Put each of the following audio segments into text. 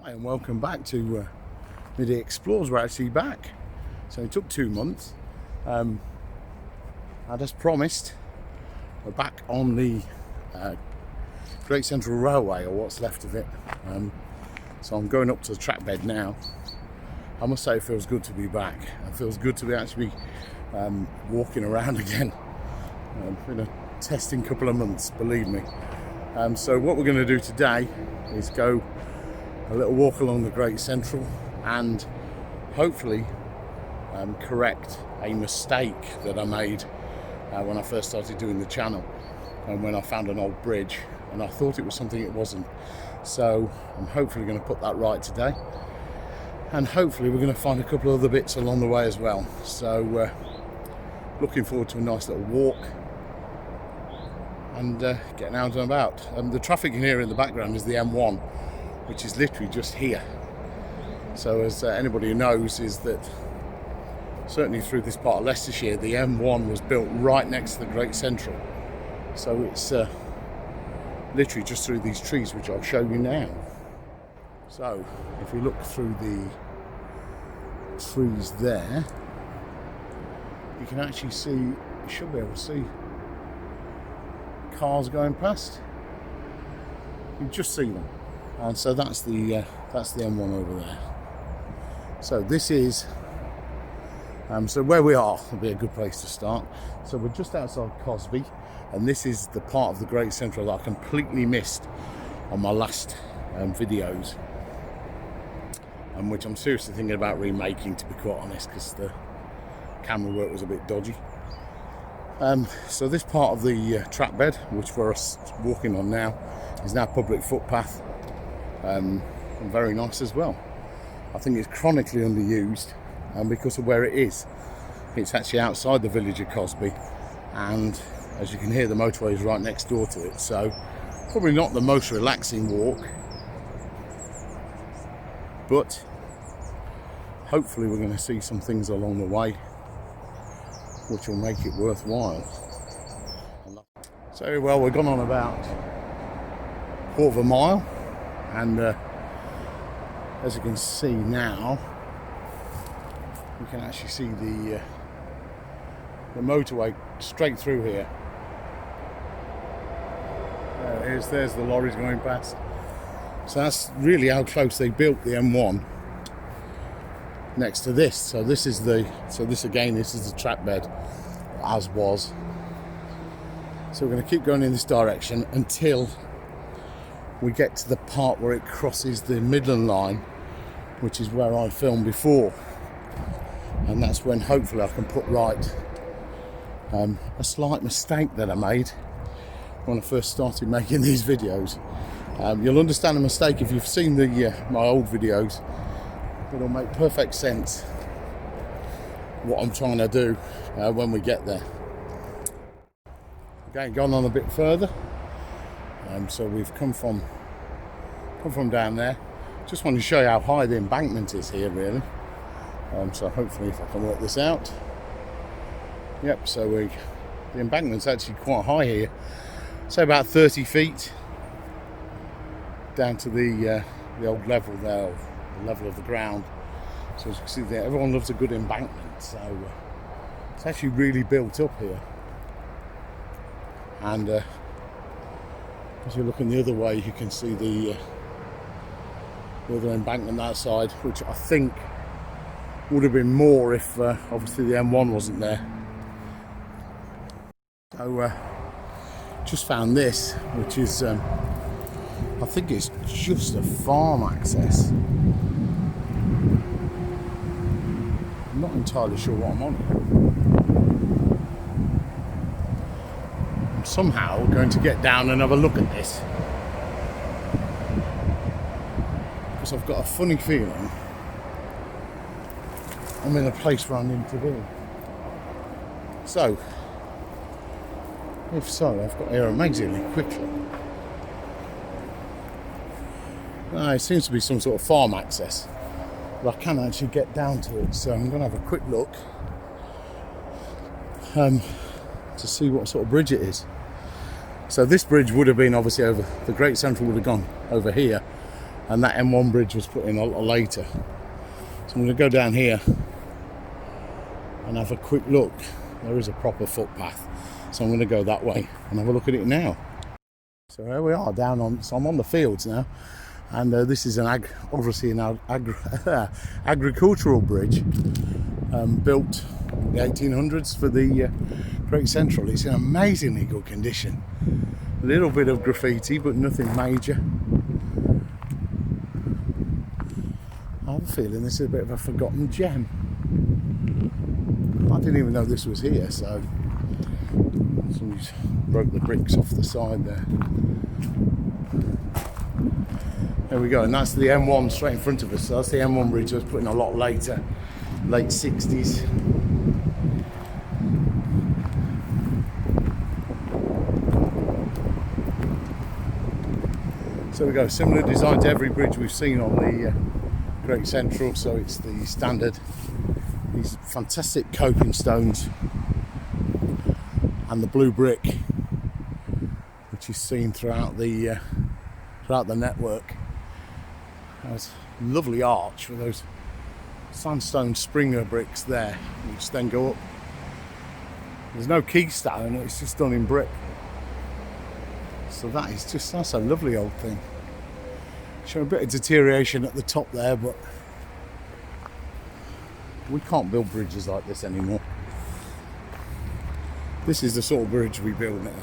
Hi and welcome back to Midday Explores. We're actually back. So it took 2 months. As promised, we're back on the Great Central Railway, or what's left of it. So I'm going up to the track bed now. I must say it feels good to be back. It feels good to be actually walking around again. Been a testing couple of months, believe me. So what we're going to do today is go a little walk along the Great Central and hopefully correct a mistake that I made when I first started doing the channel, and when I found an old bridge and I thought it was something it wasn't. So I'm hopefully going to put that right today, and hopefully we're going to find a couple of other bits along the way as well. So looking forward to a nice little walk and getting out and about. The traffic in here in the background is the M1, which is literally just here. So as anybody who knows, is that certainly through this part of Leicestershire, the M1 was built right next to the Great Central. So it's literally just through these trees, which I'll show you now. So if you look through the trees there, you can actually see, you should be able to see cars going past. You just see them. And so that's the M1 over there. So this is so where we are will be a good place to start. So we're just outside Cosby, and this is the part of the Great Central that I completely missed on my last videos, and which I'm seriously thinking about remaking, to be quite honest, because the camera work was a bit dodgy. So this part of the track bed, which we're walking on now, is now public footpath. And very nice as well. I think it's chronically underused, and because of where it is, it's actually outside the village of Cosby, and as you can hear, the motorway is right next door to it. So probably not the most relaxing walk, but hopefully we're going to see some things along the way which will make it worthwhile. So well, we've gone on about a quarter of a mile, and as you can see now, you can actually see the motorway straight through here. There's the lorries going past. So that's really how close they built the M1 next to this. So this is this is the track bed, as was. So we're going to keep going in this direction until we get to the part where it crosses the Midland line, which is where I filmed before, and that's when hopefully I can put right a slight mistake that I made when I first started making these videos. You'll understand the mistake if you've seen my old videos. It'll make perfect sense what I'm trying to do when we get there. Okay, gone on a bit further. So we've come from down there. Just want to show you how high the embankment is here, really. So hopefully, if I can work this out. Yep. So the embankment's actually quite high here. So about 30 feet down to the old level there, the level of the ground. So as you can see there, everyone loves a good embankment. So it's actually really built up here. And as you're looking the other way, you can see the other embankment that side, which I think would have been more if obviously the M1 wasn't there. So just found this, which is I think it's just a farm access. I'm not entirely sure what I'm on here. Somehow going to get down and have a look at this, because I've got a funny feeling I'm in a place where I need to be. So if so, I've got here amazingly quickly. It seems to be some sort of farm access, but I can actually get down to it, so I'm going to have a quick look to see what sort of bridge it is. So this bridge would have been obviously over, the Great Central would have gone over here, and that M1 bridge was put in a lot later. So I'm going to go down here and have a quick look. There is a proper footpath, so I'm going to go that way and have a look at it now. So here we are down on, so I'm on the fields now, and this is obviously an agricultural bridge built in the 1800s for the Great Central. It's in amazingly good condition. A little bit of graffiti, but nothing major. I have a feeling this is a bit of a forgotten gem. I didn't even know this was here, so somebody's broke the bricks off the side there. There we go, and that's the M1 straight in front of us. So that's the M1 bridge that was put in a lot later, late 60s. So we go, similar design to every bridge we've seen on the Great Central. So it's the standard, these fantastic coping stones, and the blue brick, which is seen throughout the network. There's a lovely arch with those sandstone Springer bricks there, which then go up. There's no keystone, it's just done in brick. So that's a lovely old thing. Showing a bit of deterioration at the top there, but we can't build bridges like this anymore. This is the sort of bridge we build now.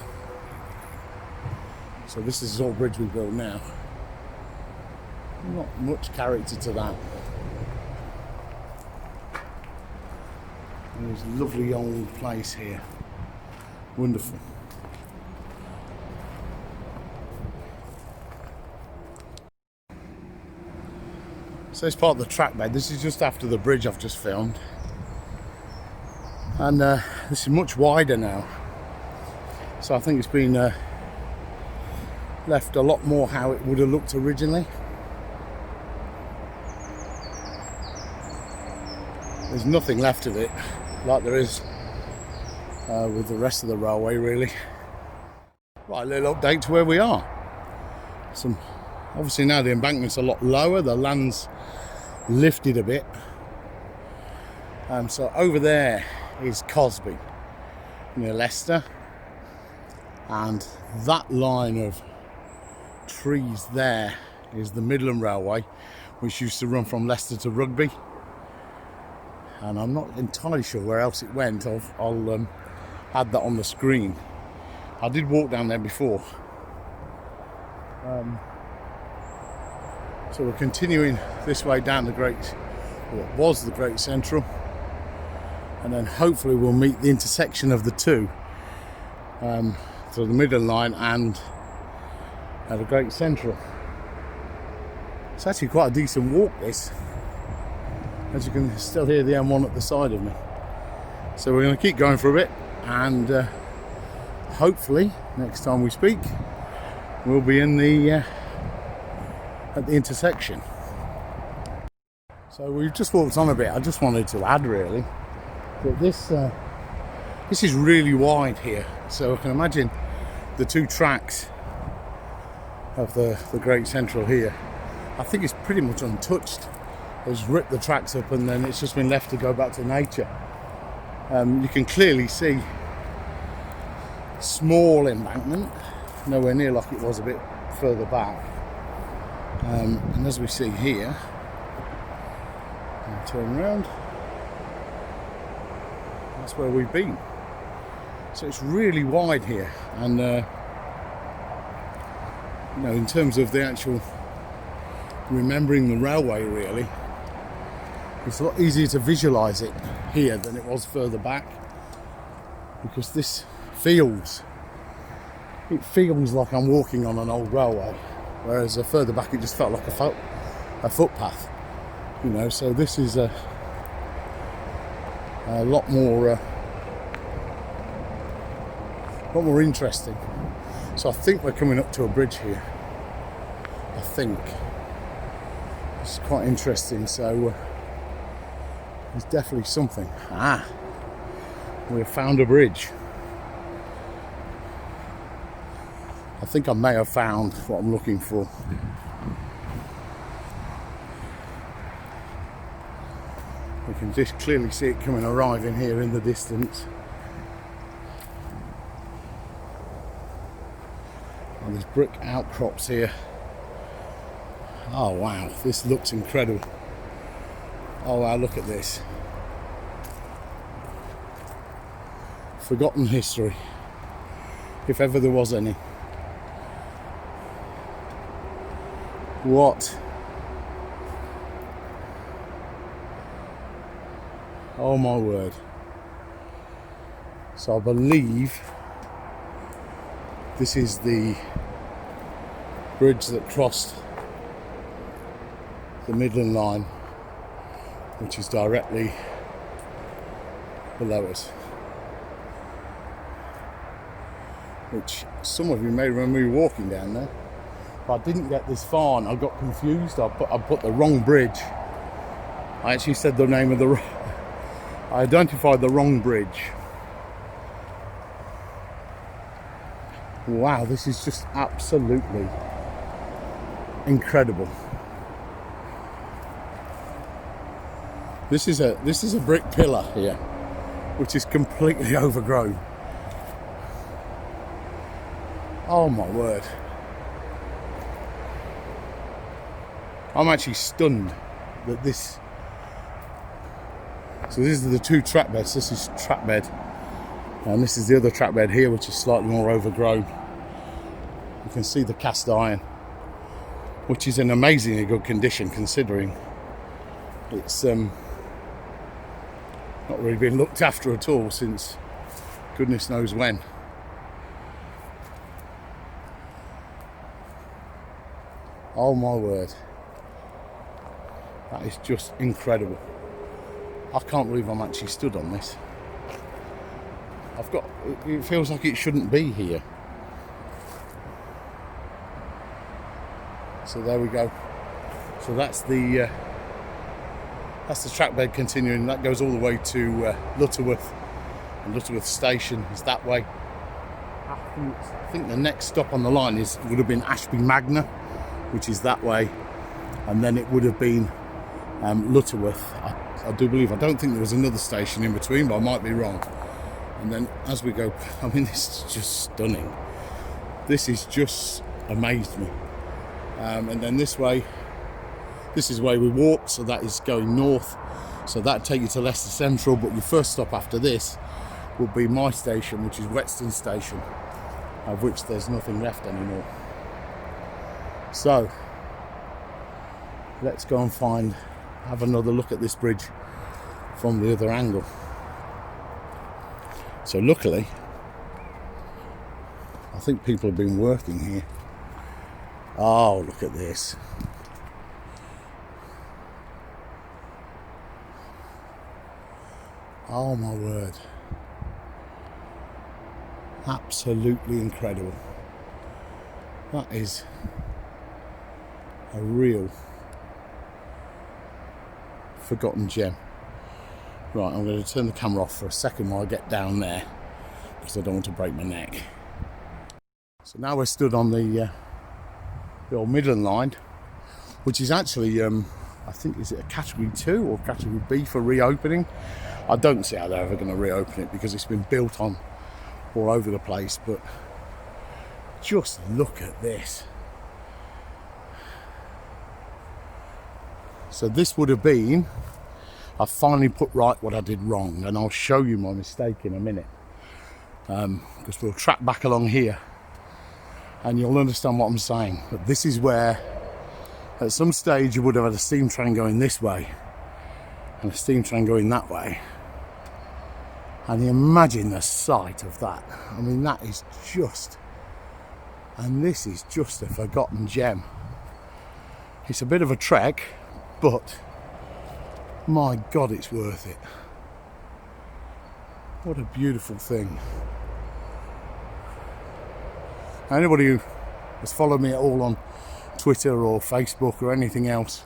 So this is the sort of bridge we build now. Not much character to that. And there's a lovely old place here. Wonderful. So it's part of the track bed. This is just after the bridge I've just filmed. And this is much wider now. So I think it's been left a lot more how it would have looked originally. There's nothing left of it like there is with the rest of the railway, really. Right, a little update to where we are. Obviously now the embankment's a lot lower, the land's lifted a bit. So over there is Cosby near Leicester, and that line of trees there is the Midland Railway, which used to run from Leicester to Rugby. And I'm not entirely sure where else it went. I'll add that on the screen. I did walk down there before. So we're continuing this way down what was the Great Central, and then hopefully we'll meet the intersection of the two, so the Midland Line and the Great Central. It's actually quite a decent walk, this. As you can still hear the M1 at the side of me. So we're going to keep going for a bit, and hopefully next time we speak we'll be in at the intersection. So we've just walked on a bit. I just wanted to add really that this is really wide here, so I can imagine the two tracks of the Great Central here, I think it's pretty much untouched. Has ripped the tracks up and then it's just been left to go back to nature. You can clearly see small embankment, nowhere near like it was a bit further back. And as we see here, I'll turn around, that's where we've been. So it's really wide here, and in terms of the actual remembering the railway, really, it's a lot easier to visualise it here than it was further back, because this feels like I'm walking on an old railway, whereas further back it just felt like a footpath, so this is a lot more interesting. So I think we're coming up to a bridge here. I think it's quite interesting. So there's definitely something. We've found a bridge. I think I may have found what I'm looking for. You can just clearly see it arriving here in the distance. And there's brick outcrops here. Oh wow, this looks incredible. Oh wow, look at this. Forgotten history, if ever there was any. What? Oh my word. So I believe this is the bridge that crossed the Midland Line, which is directly below us. Which some of you may remember me walking down there. But I didn't get this far and I got confused. I put the wrong bridge. I actually said the name of the... I identified the wrong bridge. Wow, this is just absolutely incredible. This is a brick pillar here, which is completely overgrown. Oh my word. I'm actually stunned that this... So these are the two track beds. This is track bed, and this is the other track bed here, which is slightly more overgrown. You can see the cast iron, which is in amazingly good condition considering it's not really been looked after at all since goodness knows when. Oh my word. That is just incredible. I can't believe I'm actually stood on this. It feels like it shouldn't be here. So there we go. So that's the track bed continuing. That goes all the way to Lutterworth, and Lutterworth Station is that way. I think the next stop on the line would have been Ashby Magna, which is that way, and then it would have been Lutterworth. I do believe. I don't think there was another station in between, but I might be wrong. And then as we go, I mean, this is just stunning. This is just amazed me. And then this is where we walk, so that is going north. So that'd take you to Leicester Central, but your first stop after this would be my station, which is Whetstone Station, of which there's nothing left anymore. So let's go and have another look at this bridge from the other angle. So luckily, I think people have been working here. Oh, look at this. Oh my word. Absolutely incredible. That is a real forgotten gem. Right, I'm going to turn the camera off for a second while I get down there because I don't want to break my neck. So now we're stood on the old Midland Line, which is actually, I think, is it a Category 2 or Category B for reopening? I don't see how they're ever going to reopen it because it's been built on all over the place, but just look at this. So this would have been, I finally put right what I did wrong, and I'll show you my mistake in a minute, because we'll track back along here and you'll understand what I'm saying. But this is where at some stage you would have had a steam train going this way and a steam train going that way, and you imagine the sight of that. I mean, that is just, and this is just a forgotten gem. It's a bit of a trek, but my God, it's worth it. What a beautiful thing. Anybody who has followed me at all on Twitter or Facebook or anything else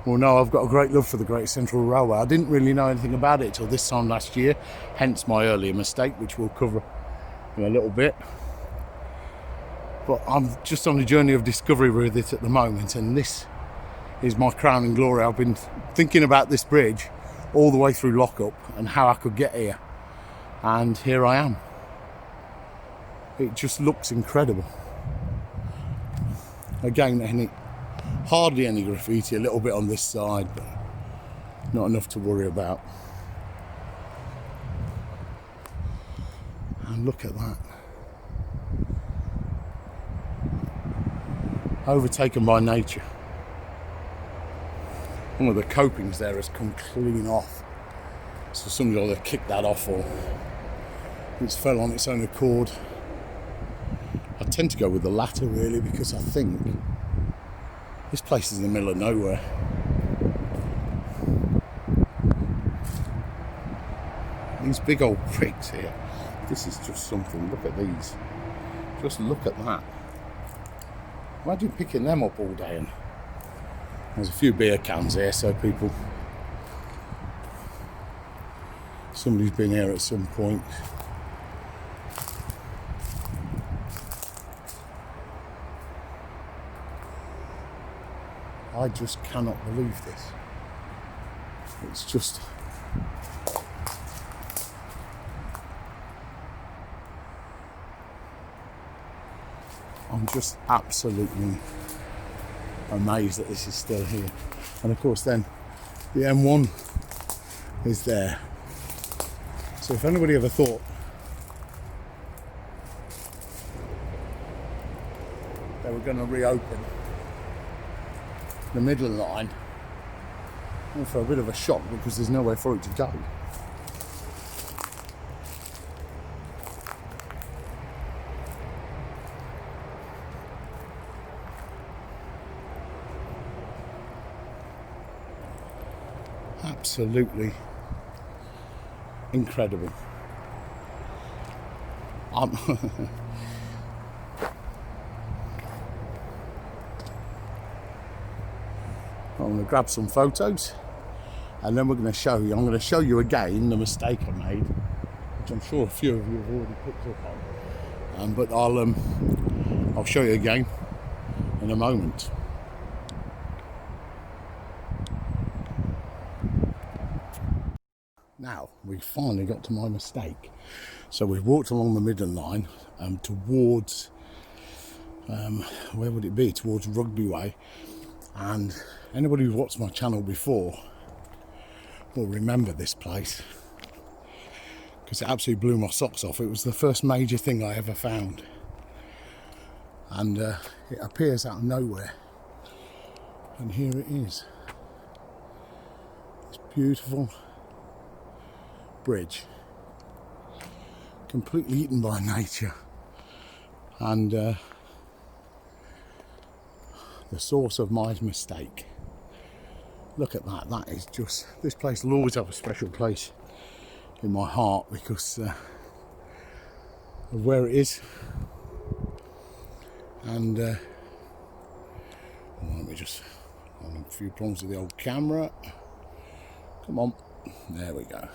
will know I've got a great love for the Great Central Railway. I didn't really know anything about it till this time last year, hence my earlier mistake, which we'll cover in a little bit. But I'm just on a journey of discovery with it at the moment, and this is my crowning glory. I've been thinking about this bridge all the way through lockup and how I could get here. And here I am. It just looks incredible. Again, hardly any graffiti, a little bit on this side, but not enough to worry about. And look at that. Overtaken by nature. One of the copings there has come clean off. So somebody either kicked that off or it's fell on its own accord. I tend to go with the latter really, because I think this place is in the middle of nowhere. These big old bricks here, this is just something. Look at these. Just look at that. Imagine picking them up all day. And there's a few beer cans here, so somebody's been here at some point. I just cannot believe this. It's just... I'm just absolutely amazed that this is still here. And of course then the M1 is there. So if anybody ever thought they were going to reopen the Midland Line, I'm for a bit of a shock, because there's nowhere for it to go. Absolutely incredible. I'm going to grab some photos and then we're going to show you. I'm going to show you again the mistake I made, which I'm sure a few of you have already picked up on. But I'll show you again in a moment. Now, we finally got to my mistake. So we've walked along the Midland Line towards, where would it be? Towards Rugby Way. And anybody who's watched my channel before will remember this place, because it absolutely blew my socks off. It was the first major thing I ever found. And it appears out of nowhere. And here it is. It's beautiful bridge, completely eaten by nature, and the source of my mistake. Look at that. That is just, this place will always have a special place in my heart because of where it is. And let me just, a few problems with the old camera. Come on, there we go.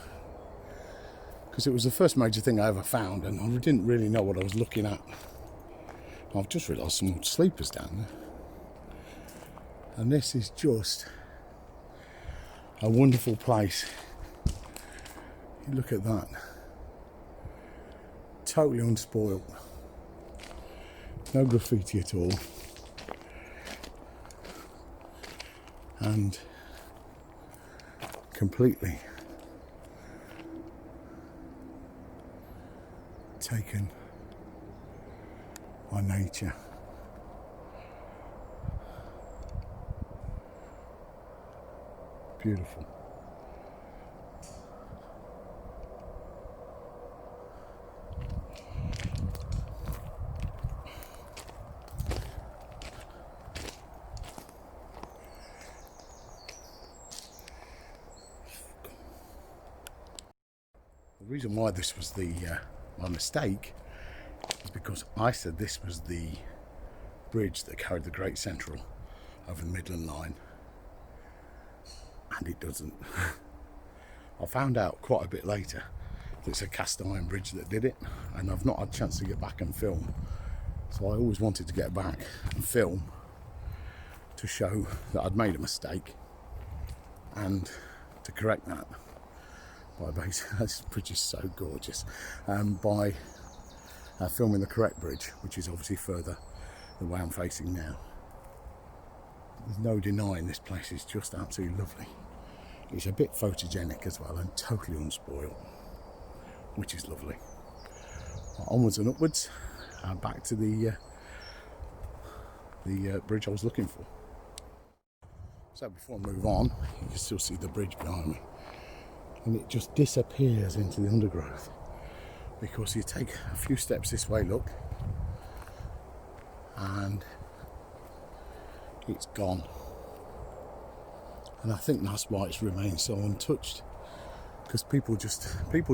Because it was the first major thing I ever found, and I didn't really know what I was looking at. I've just realised some sleepers down there. And this is just a wonderful place. You look at that. Totally unspoilt. No graffiti at all. And completely taken by nature. Beautiful. The reason why this was my mistake is because I said this was the bridge that carried the Great Central over the Midland Line, and it doesn't. I found out quite a bit later that it's a cast iron bridge that did it, and I've not had a chance to get back and film, so I always wanted to get back and film to show that I'd made a mistake and to correct that. by basically, this bridge is so gorgeous, by filming the correct bridge, which is obviously further the way I'm facing now. There's no denying this place is just absolutely lovely. It's a bit photogenic as well and totally unspoiled, which is lovely. Onwards and upwards, back to the bridge I was looking for. So before I move on, you can still see the bridge behind me, and it just disappears into the undergrowth because you take a few steps this way, look, and it's gone. And I think that's why it's remained so untouched, because people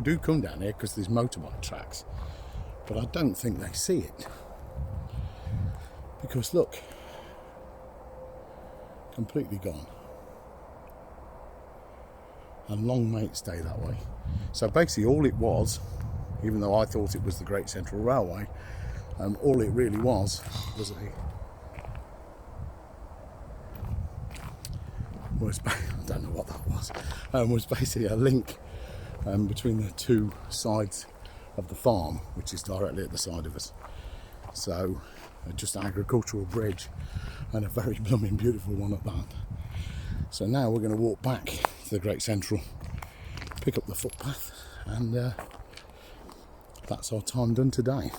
do come down here because there's motorbike tracks, but I don't think they see it, because look, completely gone. And long may it stay that way. So basically all it was, even though I thought it was the Great Central Railway, all it really was I don't know what that was basically a link between the two sides of the farm, which is directly at the side of us. So just an agricultural bridge, and a very blooming beautiful one at that. So now we're going to walk back to the Great Central, pick up the footpath, and that's our time done today.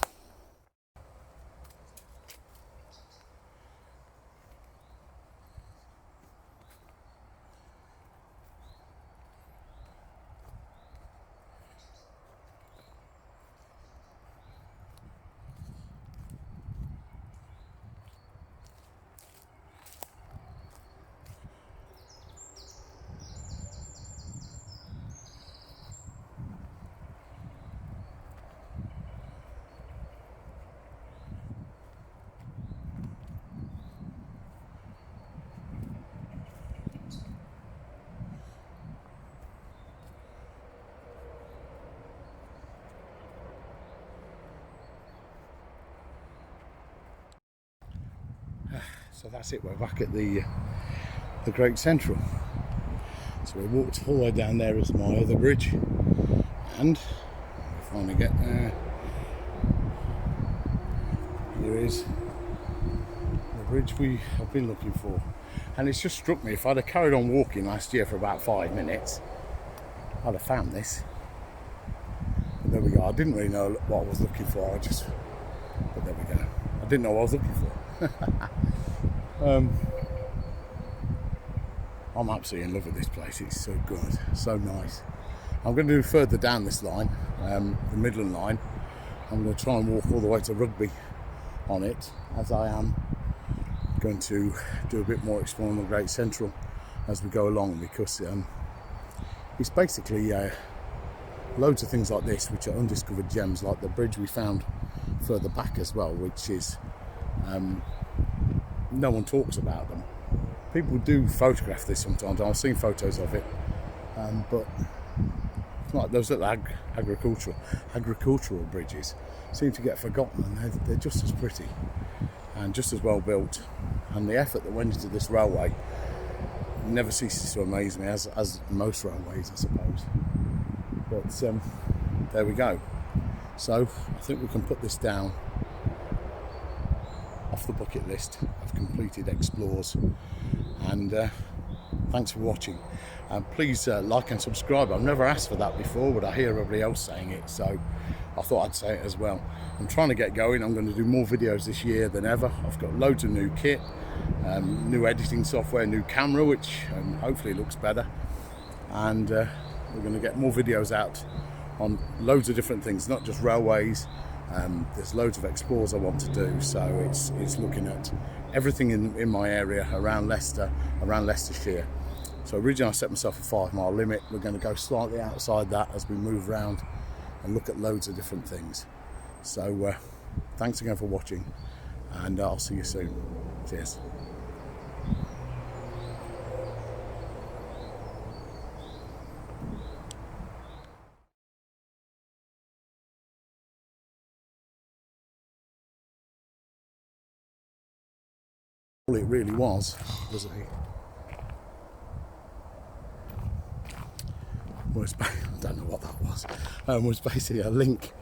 So that's it, we're back at the Great Central. So we walked all the way down there as my other bridge, and we finally get there. Here is the bridge we have been looking for. And it's just struck me, if I'd have carried on walking last year for about 5 minutes, I'd have found this. But there we go. I didn't really know what I was looking for, but there we go. I didn't know what I was looking for. I'm absolutely in love with this place. It's so good, so nice. I'm going to do further down this line, the Midland line. I'm going to try and walk all the way to Rugby on it, as I am going to do a bit more exploring the Great Central as we go along, because it's basically loads of things like this which are undiscovered gems, like the bridge we found further back as well, which is no one talks about them. People do photograph this sometimes. I've seen photos of it, but like those little agricultural bridges seem to get forgotten, and they're just as pretty and just as well built. And the effort that went into this railway never ceases to amaze me, as most railways, I suppose. But there we go. So I think we can put this down off the bucket list of completed explores. And thanks for watching. Please like and subscribe. I've never asked for that before, but I hear everybody else saying it, so I thought I'd say it as well. I'm trying to get going. I'm going to do more videos this year than ever. I've got loads of new kit, new editing software, new camera, which hopefully looks better. And we're going to get more videos out on loads of different things, not just railways. There's loads of explores I want to do, so it's looking at everything in my area around Leicester, around Leicestershire. So originally I set myself a 5-mile limit. We're going to go slightly outside that as we move around and look at loads of different things. So thanks again for watching, and I'll see you soon. Cheers. All it really was I don't know what that was, was basically a link